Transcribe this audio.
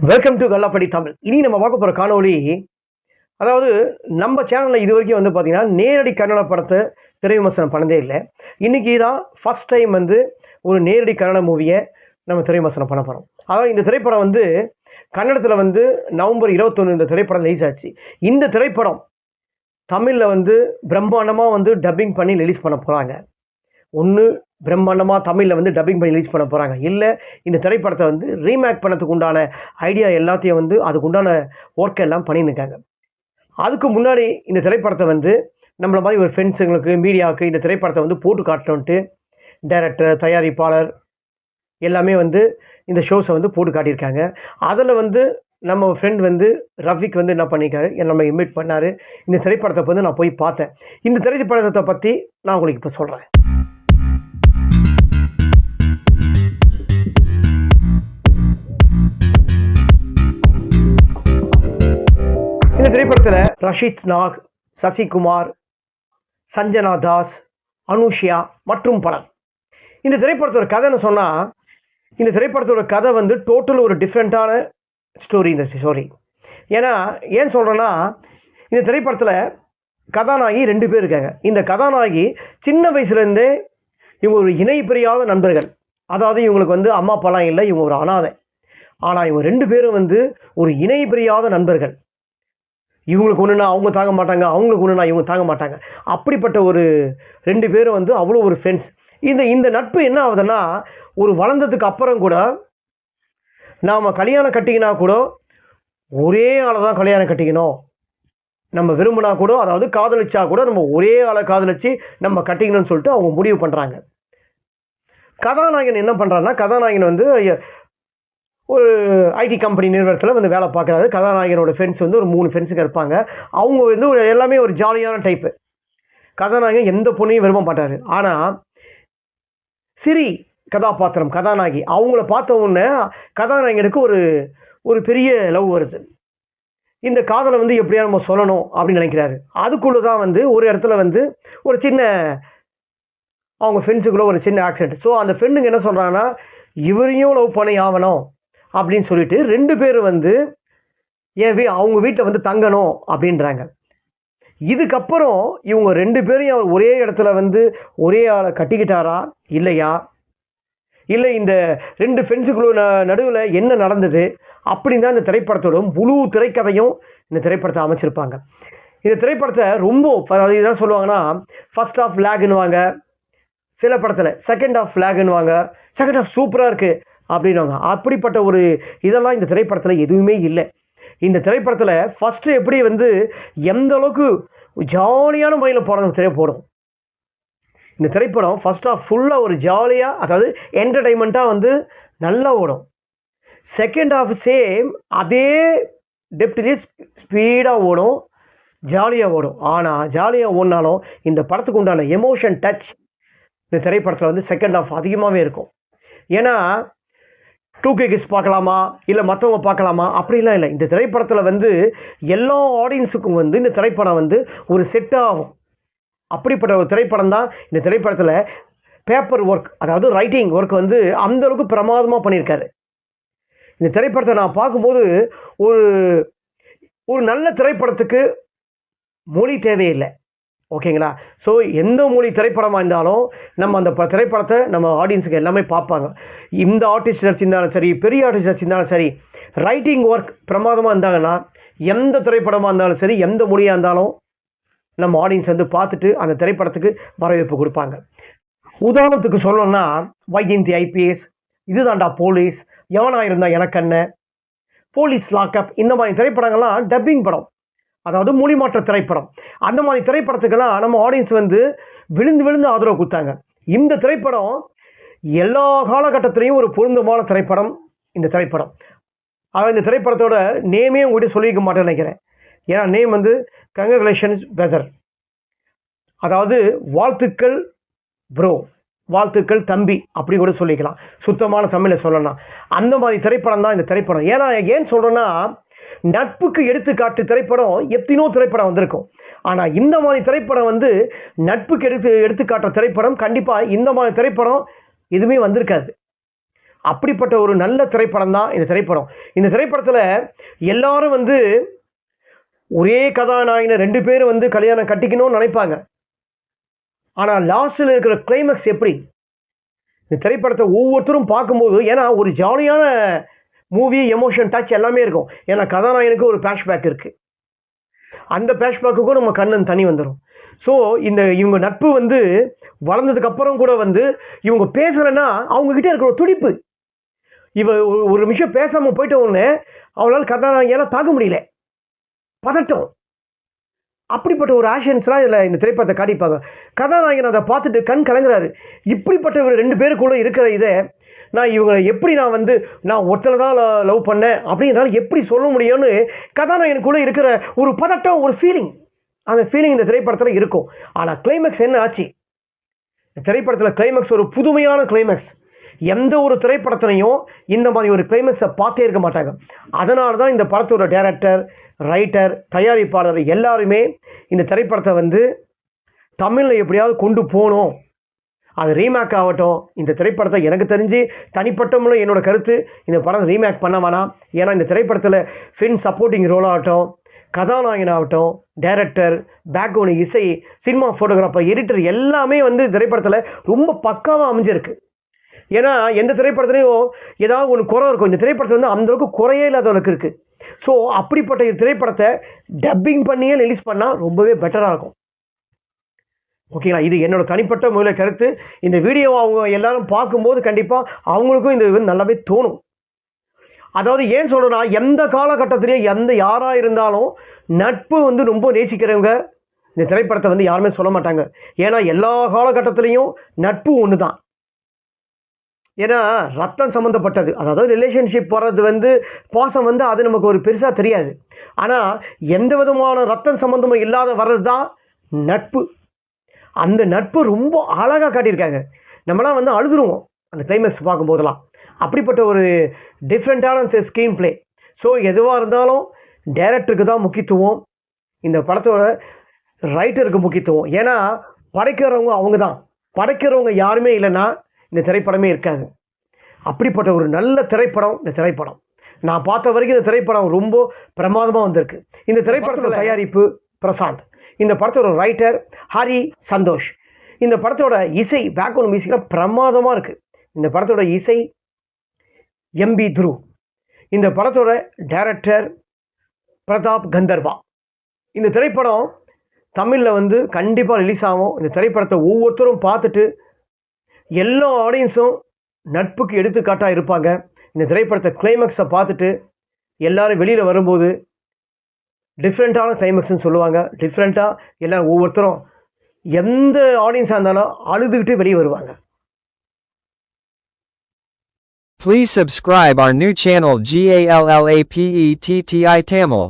Welcome to கல்லாப்படி Tamil. இனி நம்ம பார்க்க போகிற காணொளி, அதாவது நம்ம சேனலில் இது வரைக்கும் வந்து பார்த்தீங்கன்னா நேரடி கன்னட படத்தை திரை விமர்சனம் பண்ணதே இல்லை. இன்றைக்கி தான் ஃபஸ்ட் டைம் வந்து ஒரு நேரடி கன்னட மூவியை நம்ம திரை விமர்சனம் பண்ண போகிறோம். அதாவது இந்த திரைப்படம் வந்து கன்னடத்தில் வந்து நவம்பர் 21 இந்த திரைப்படம் ரிலீஸ் ஆச்சு. இந்த திரைப்படம் தமிழில் வந்து பிரம்மாண்டமாக வந்து டப்பிங் பண்ணி ரிலீஸ் பண்ண போகிறாங்க. ஒன்று பிரம்மாண்டமாக தமிழில் வந்து டப்பிங் பண்ணி ரிலீஸ் பண்ண போகிறாங்க, இல்லை இந்த திரைப்படத்தை வந்து ரீமேக் பண்ணதுக்கு உண்டான ஐடியா எல்லாத்தையும் வந்து அதுக்கு உண்டான ஒர்க் எல்லாம் பண்ணியிருக்காங்க. அதுக்கு முன்னாடி இந்த திரைப்படத்தை வந்து நம்மள மாதிரி ஒரு ஃப்ரெண்ட்ஸுங்களுக்கு மீடியாவுக்கு இந்த திரைப்படத்தை வந்து போட்டு காட்டணுன்ட்டு டைரக்டர், தயாரிப்பாளர் எல்லாமே வந்து இந்த ஷோஸை வந்து போட்டு காட்டியிருக்காங்க. அதில் வந்து நம்ம ஃப்ரெண்ட் வந்து ரஃபிக் வந்து என்ன பண்ணியிருக்காரு, நம்ம இன்வைட் பண்ணார். இந்த திரைப்படத்தை வந்து நான் போய் பார்த்தேன். இந்த திரைப்படத்தை பற்றி நான் உங்களுக்கு இப்போ சொல்கிறேன். இந்த திரைப்படத்தில் ரஷித் நாக், சசிகுமார், சஞ்சனா தாஸ், அனுஷ்யா மற்றும் பலர். இந்த திரைப்படத்தோட கதைன்னு சொன்னால், இந்த திரைப்படத்தோட கதை வந்து டோட்டல் ஒரு டிஃப்ரெண்ட்டான ஸ்டோரி. இந்த ஸ்டோரி ஏன் சொல்கிறேன்னா, இந்த திரைப்படத்தில் கதாநாயகி 2 பேர் இருக்காங்க. இந்த கதாநாயகி சின்ன வயசுலேருந்தே இவங்க ஒரு இணை பிரியாத நண்பர்கள். அதாவது இவங்களுக்கு வந்து அம்மா அப்பாலாம் இல்லை, இவங்க ஒரு அனாதை. ஆனால் இவங்க 2 பேரும் வந்து ஒரு இணை பிரியாத நண்பர்கள். இவங்களுக்கு ஒன்றுனா அவங்க தாங்க மாட்டாங்க, அவங்களுக்கு ஒன்றுனா இவங்க தாங்க மாட்டாங்க. அப்படிப்பட்ட ஒரு 2 பேரும் வந்து அவ்வளோ ஒரு ஃப்ரெண்ட்ஸ். இந்த நட்பு என்ன ஆகுதுன்னா, ஒரு வளர்ந்ததுக்கு அப்புறம் கூட நாம் கல்யாணம் கட்டிக்கினா கூட ஒரே ஆளை தான் கல்யாணம் கட்டிக்கணும். நம்ம விரும்பினா கூட, அதாவது காதலிச்சா கூட நம்ம ஒரே ஆளை காதலிச்சு நம்ம கட்டிக்கணும்னு சொல்லிட்டு அவங்க முடிவு பண்ணுறாங்க. கதாநாயகன் என்ன பண்ணுறாருன்னா, கதாநாயகன் வந்து ஒரு ஐடி கம்பெனி நிறுவனத்தில் வந்து வேலை பார்க்குறாரு. கதாநாயகனோட ஃப்ரெண்ட்ஸ் வந்து ஒரு 3 ஃப்ரெண்ட்ஸுங்க இருப்பாங்க. அவங்க வந்து எல்லாமே ஒரு ஜாலியான டைப்பு. கதாநாயகன் எந்த பொண்ணையும் விரும்ப மாட்டார். ஆனால் சிரி கதாபாத்திரம், கதாநாயகி, அவங்கள பார்த்த உடனே கதாநாயகனுக்கு ஒரு பெரிய லவ் வருது. இந்த காதலை வந்து எப்படியா நம்ம சொல்லணும் அப்படின்னு நினைக்கிறாரு. அதுக்குள்ளே தான் வந்து ஒரு இடத்துல வந்து ஒரு சின்ன அவங்க ஃப்ரெண்ட்ஸுக்குள்ளே ஒரு சின்ன ஆக்சிடென்ட். ஸோ அந்த ஃப்ரெண்டுங்க என்ன சொல்கிறாங்கன்னா, இவரையும் லவ் பண்ணி ஆகணும் அப்படின்னு சொல்லிட்டு 2 பேரும் வந்து அவங்க வீட்டில் வந்து தங்கணும் அப்படின்றாங்க. இதுக்கப்புறம் இவங்க 2 பேரையும் ஒரே இடத்துல வந்து ஒரே ஆளை கட்டிக்கிட்டாரா இல்லையா, இல்லை இந்த 2 ஃப்ரெண்ட்ஸுக்குள்ள நடுவில் என்ன நடந்தது அப்படின்னு தான் இந்த திரைப்படத்தோட முழு திரைக்கதையும் இந்த திரைப்படத்தை அமைச்சிருப்பாங்க. இந்த திரைப்படத்தை ரொம்ப, அதாவது இதான் சொல்லுவாங்கன்னா, ஃபர்ஸ்ட் ஆஃப் லேக்னுவாங்க, சில படத்தில் செகண்ட் ஆஃப் லேக்னுவாங்க, செகண்ட் ஆஃப் சூப்பராக இருக்குது அப்படின்வாங்க. அப்படிப்பட்ட ஒரு இதெல்லாம் இந்த திரைப்படத்தில் எதுவுமே இல்லை. இந்த திரைப்படத்தில் ஃபஸ்ட்டு எப்படி வந்து எந்த அளவுக்கு ஜாலியான முறையில் போடும். இந்த திரைப்படம் ஃபஸ்ட் ஆஃப் ஃபுல்லாக ஒரு ஜாலியாக, அதாவது என்டர்டைன்மெண்ட்டாக வந்து நல்லா ஓடும். செகண்ட் ஆஃப் சேம் அதே டெப்த்லேயே ஸ்பீடாக ஓடும், ஜாலியாக ஓடும். ஆனால் ஜாலியாக ஓடினாலும் இந்த படத்துக்கு உண்டான எமோஷன் டச் இந்த திரைப்படத்தில் வந்து செகண்ட் ஆஃப் அதிகமாகவே இருக்கும். ஏன்னா 2K கிட்ஸ் பார்க்கலாமா, இல்லை மற்றவங்க பார்க்கலாமா அப்படிலாம் இல்லை. இந்த திரைப்படத்தில் வந்து எல்லா ஆடியன்ஸுக்கும் வந்து இந்த திரைப்படம் வந்து ஒரு செட் ஆகும். அப்படிப்பட்ட ஒரு திரைப்படம் தான் இந்த திரைப்படத்தில். பேப்பர் ஒர்க், அதாவது ரைட்டிங் ஒர்க் வந்து அந்தளவுக்கு பிரமாதமாக பண்ணியிருக்காரு. இந்த திரைப்படத்தை நான் பார்க்கும்போது ஒரு நல்ல திரைப்படத்துக்கு மொழி தேவையில்லை, ஓகேங்களா? ஸோ எந்த மொழி திரைப்படமாக இருந்தாலும் நம்ம அந்த திரைப்படத்தை நம்ம ஆடியன்ஸுக்கு எல்லாமே பார்ப்பாங்க. இந்த ஆர்டிஸ்ட் நடிச்சிருந்தாலும் சரி, பெரிய ஆர்டிஸ்ட் நடிச்சிருந்தாலும் சரி, ரைட்டிங் ஒர்க் பிரமாதமாக இருந்தாங்கன்னா எந்த திரைப்படமாக இருந்தாலும் சரி, எந்த மொழியாக இருந்தாலும் நம்ம ஆடியன்ஸ் வந்து பார்த்துட்டு அந்த திரைப்படத்துக்கு வரவேற்பு கொடுப்பாங்க. உதாரணத்துக்கு சொல்லணும்னா வைஜெயந்தி ஐபிஎஸ், இதுதான்டா போலீஸ், எவனாக இருந்தால் எனக்கென்ன, போலீஸ் லாக்அப், இந்த மாதிரி திரைப்படங்கள்லாம் டப்பிங் படம், அதாவது மொழிமாற்ற திரைப்படம். அந்த மாதிரி திரைப்படத்துக்கெல்லாம் நம்ம ஆடியன்ஸ் வந்து விழுந்து ஆதரவு கொடுத்தாங்க. இந்த திரைப்படம் எல்லா காலகட்டத்திலையும் ஒரு பொருந்தமான திரைப்படம் இந்த திரைப்படம். அதாவது இந்த திரைப்படத்தோட நேமே உங்கள்கிட்ட சொல்லியிருக்க மாட்டேன்னு நினைக்கிறேன். ஏன்னா நேம் வந்து கங்க்ராச்சுலேஷன்ஸ் பிரதர், அதாவது வாழ்த்துக்கள் ப்ரோ, வாழ்த்துக்கள் தம்பி அப்படி கூட சொல்லிக்கலாம், சுத்தமான தமிழில் சொல்லலாம். அந்த மாதிரி திரைப்படம் தான் இந்த திரைப்படம். ஏன் சொல்கிறேன்னா, நட்புக்கு எடுத்துக்காட்டு திரைப்படம் எத்தனோ திரைப்படம் வந்திருக்கும். ஆனால் இந்த மாதிரி திரைப்படம் வந்து நட்புக்கு எடுத்துக்காட்டுற திரைப்படம் கண்டிப்பாக இந்த மாதிரி திரைப்படம் எதுவுமே வந்திருக்காது. அப்படிப்பட்ட ஒரு நல்ல திரைப்படம் தான் இந்த திரைப்படம். இந்த திரைப்படத்தில் எல்லாரும் வந்து ஒரே கதாநாயகனை 2 பேரும் வந்து கல்யாணம் கட்டிக்கணும்னு நினைப்பாங்க. ஆனால் லாஸ்ட்டில் இருக்கிற கிளைமேக்ஸ் எப்படி இந்த திரைப்படத்தை ஒவ்வொருத்தரும் பார்க்கும்போது, ஏன்னா ஒரு ஜாலியான மூவி, எமோஷன் டச் எல்லாமே இருக்கும். ஏன்னா கதாநாயகனுக்கு ஒரு ஃப்ளாஷ்பேக் இருக்குது. அந்த ஃப்ளாஷ்பேக்குக்கும் நம்ம கண்ணன் தனி வந்துடும். ஸோ இவங்க நட்பு வந்து வளர்ந்ததுக்கப்புறம் கூட வந்து இவங்க பேசலைன்னா அவங்கக்கிட்ட இருக்கிற ஒரு துடிப்பு, ஒரு நிமிஷம் பேசாமல் போயிட்ட உடனே அவங்களால கதாநாயகியால் தாக்க முடியல, பதட்டம். அப்படிப்பட்ட ஒரு ஆக்ஷன்ஸ்லாம் இதில் இந்த திரைப்படத்தை காட்டிப்பாங்க. கதாநாயகன் அதை பார்த்துட்டு கண் கலங்குறாரு. இப்படிப்பட்ட ஒரு 2 பேருக்குள்ளே இருக்கிற இதை இவங்களை எப்படி வந்து நான் ஒருத்தனை தான் லவ் பண்ணேன் அப்படின்னால எப்படி சொல்ல முடியும்னு கதாநாயகனுக்குள்ளே இருக்கிற ஒரு பதட்டம், ஒரு ஃபீலிங், அந்த ஃபீலிங் இந்த திரைப்படத்தில் இருக்கும். ஆனால் கிளைமேக்ஸ் என்ன ஆச்சு? திரைப்படத்தில் கிளைமேக்ஸ் ஒரு புதுமையான கிளைமேக்ஸ். எந்த ஒரு திரைப்படத்திலையும் இந்த மாதிரி ஒரு கிளைமேக்ஸை பார்த்தே இருக்க மாட்டாங்க. அதனால தான் இந்த படத்தோட டைரக்டர், ரைட்டர், தயாரிப்பாளர் எல்லாருமே இந்த திரைப்படத்தை வந்து தமிழில் எப்படியாவது கொண்டு போகணும், அது ரீமேக் ஆகட்டும். இந்த திரைப்படத்தை எனக்கு தெரிஞ்சு தனிப்பட்ட முறையில் என்னோட கருத்து, இந்த படம் ரீமேக் பண்ண வேணாம். ஏன்னா இந்த திரைப்படத்தில் ஃபின் சப்போர்ட்டிங் ரோல் ஆகட்டும், கதாநாயகன் ஆகட்டும், டைரக்டர், பேக்ரவுண்ட் இசை, சினிமா ஃபோட்டோகிராஃபர், எடிட்டர் எல்லாமே வந்து திரைப்படத்தில் ரொம்ப பக்காவாக அமைஞ்சிருக்கு. ஏன்னா எந்த திரைப்படத்துலையும் ஏதாவது ஒன்று குறை இருக்கும், இந்த திரைப்படத்தில் வந்து அந்தளவுக்கு குறையே இல்லாத அளவுக்கு இருக்குது. ஸோ அப்படிப்பட்ட திரைப்படத்தை டப்பிங் பண்ணியே ரிலீஸ் பண்ணால் ரொம்பவே பெட்டராக இருக்கும். ஓகேங்களா? இது என்னோட தனிப்பட்ட முறையில் கருத்து. இந்த வீடியோவை அவங்க எல்லாரும் பார்க்கும்போது கண்டிப்பாக அவங்களுக்கும் இது வந்து நல்லாவே தோணும். அதாவது ஏன் சொல்கிறேன்னா, எந்த காலகட்டத்திலையும் யாராக இருந்தாலும் நட்பு வந்து ரொம்ப நேசிக்கிறவங்க இந்த திரைப்படத்தை வந்து யாருமே சொல்ல மாட்டாங்க. ஏன்னா எல்லா காலகட்டத்திலையும் நட்பு ஒன்று தான். ஏன்னா ரத்தம் சம்மந்தப்பட்டது, அதாவது ரிலேஷன்ஷிப் வர்றது வந்து பாசம் வந்து அது நமக்கு ஒரு பெருசாக தெரியாது. ஆனால் எந்த விதமான ரத்தம் சம்மந்தமும் இல்லாத வர்றது தான் நட்பு. அந்த நட்பு ரொம்ப அழகாக காட்டியிருக்காங்க. நம்மளாம் வந்து அழுதுருவோம் அந்த கிளைமேக்ஸ் பார்க்கும்போதெல்லாம். அப்படிப்பட்ட ஒரு டிஃப்ரெண்ட்டான ஸ்க்ரீன் பிளே. ஸோ எதுவாக இருந்தாலும் டைரக்டருக்கு தான் முக்கியத்துவம், இந்த படத்தோட ரைட்டருக்கு முக்கியத்துவம். ஏன்னா படைக்கிறவங்க அவங்க தான், படைக்கிறவங்க யாருமே இல்லைன்னா இந்த திரைப்படமே இருக்காது. அப்படிப்பட்ட ஒரு நல்ல திரைப்படம் இந்த திரைப்படம். நான் பார்த்த வரைக்கும் இந்த திரைப்படம் ரொம்ப பிரமாதமாக வந்திருக்கு. இந்த திரைப்படத்தோட தயாரிப்பு பிரசாந்த், இந்த படத்தோட ரைட்டர் ஹரி சந்தோஷ், இந்த படத்தோட இசை பேக்ரவுண்ட் மியூசிக்லாம் பிரமாதமாக இருக்குது. இந்த படத்தோட இசை எம்பி துரு, இந்த படத்தோட டைரக்டர் பிரதாப் கந்தர்வா. இந்த திரைப்படம் தமிழில் வந்து கண்டிப்பாக ரிலீஸ் ஆகும். இந்த திரைப்படத்தை ஒவ்வொருத்தரும் பார்த்துட்டு எல்லா ஆடியன்ஸும் நட்புக்கு எடுத்துக்காட்டாக இருப்பாங்க. இந்த திரைப்படத்தை கிளைமேக்ஸை பார்த்துட்டு எல்லோரும் வெளியில் வரும்போது டிஃப்ரெண்ட்டான கிளைமேக்ஸ்ன்னு சொல்லுவாங்க. டிஃப்ரெண்ட்டாக எல்லோரும் ஒவ்வொருத்தரும் எந்த ஆடியன்ஸாக இருந்தாலும் அழுதுகிட்டு வெளியே வருவாங்க. Please subscribe our new channel GALLAPETTI Tamil.